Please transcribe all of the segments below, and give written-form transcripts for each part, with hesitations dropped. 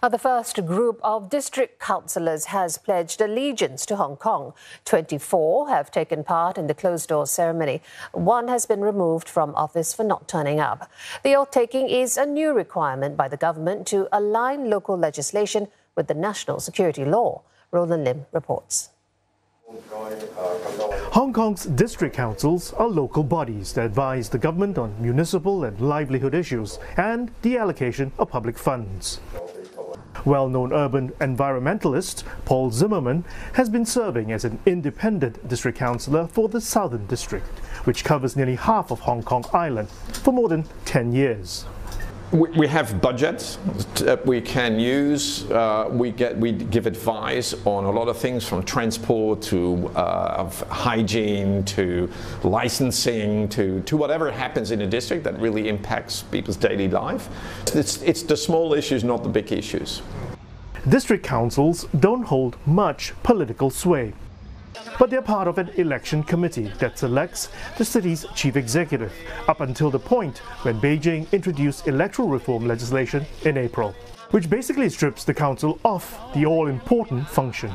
The first group of district councillors has pledged allegiance to Hong Kong. 24 have taken part in the closed-door ceremony. One has been removed from office for not turning up. The oath-taking is a new requirement by the government to align local legislation with the national security law. Roland Lim reports. Hong Kong's district councils are local bodies that advise the government on municipal and livelihood issues and the allocation of public funds. Well-known urban environmentalist Paul Zimmerman has been serving as an independent district councillor for the Southern District, which covers nearly half of Hong Kong Island, for more than 10 years. We have budgets that we can use. We give advice on a lot of things, from transport to hygiene to licensing to whatever happens in a district that really impacts people's daily life. It's the small issues, not the big issues. District councils don't hold much political sway, but they're part of an election committee that selects the city's chief executive up until the point when Beijing introduced electoral reform legislation in April, which basically strips the council of the all-important function.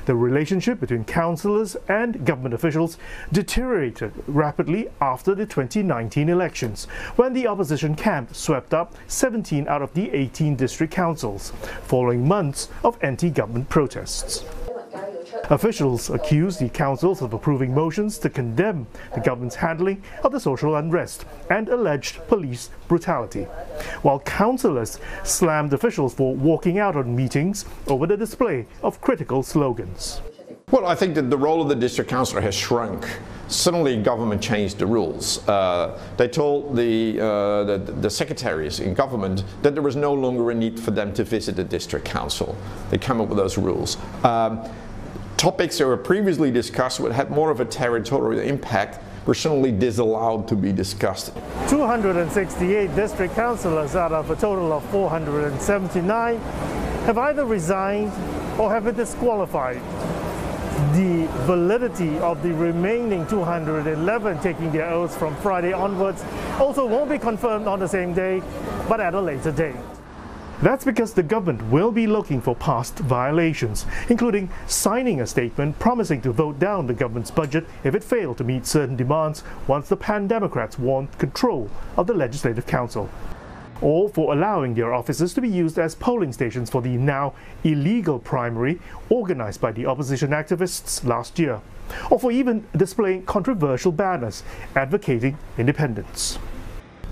The relationship between councillors and government officials deteriorated rapidly after the 2019 elections, when the opposition camp swept up 17 out of the 18 district councils, following months of anti-government protests. Officials accused the councils of approving motions to condemn the government's handling of the social unrest and alleged police brutality, while councillors slammed officials for walking out on meetings over the display of critical slogans. Well, I think that the role of the district councillor has shrunk. Suddenly, government changed the rules. They told the secretaries in government that there was no longer a need for them to visit the district council. They came up with those rules. Topics that were previously discussed that had more of a territorial impact were suddenly disallowed to be discussed. 268 district councillors out of a total of 479 have either resigned or have been disqualified. The validity of the remaining 211 taking their oaths from Friday onwards also won't be confirmed on the same day, but at a later date. That's because the government will be looking for past violations, including signing a statement promising to vote down the government's budget if it failed to meet certain demands once the Pan-Democrats won control of the Legislative Council, or for allowing their offices to be used as polling stations for the now illegal primary organized by the opposition activists last year, or for even displaying controversial banners advocating independence.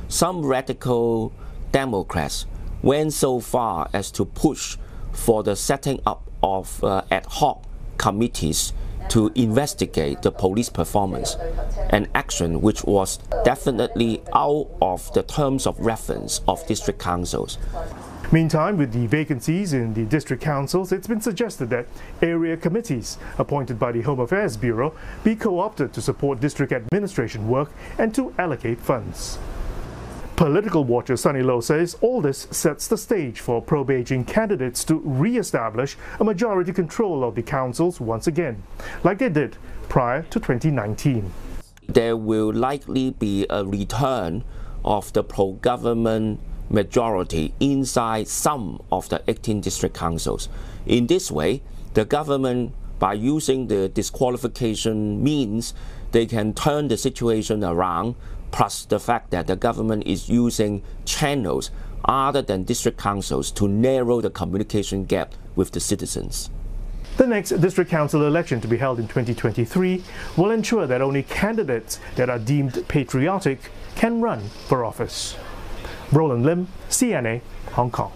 Some radical Democrats went so far as to push for the setting up of ad hoc committees to investigate the police performance, an action which was definitely out of the terms of reference of district councils. Meantime, with the vacancies in the district councils, it's been suggested that area committees appointed by the Home Affairs Bureau be co-opted to support district administration work and to allocate funds. Political watcher Sunny Low says all this sets the stage for pro-Beijing candidates to re-establish a majority control of the councils once again, like they did prior to 2019. There will likely be a return of the pro-government majority inside some of the 18 district councils. In this way, the government, by using the disqualification means, they can turn the situation around, plus the fact that the government is using channels other than district councils to narrow the communication gap with the citizens. The next district council election, to be held in 2023, will ensure that only candidates that are deemed patriotic can run for office. Roland Lim, CNA, Hong Kong.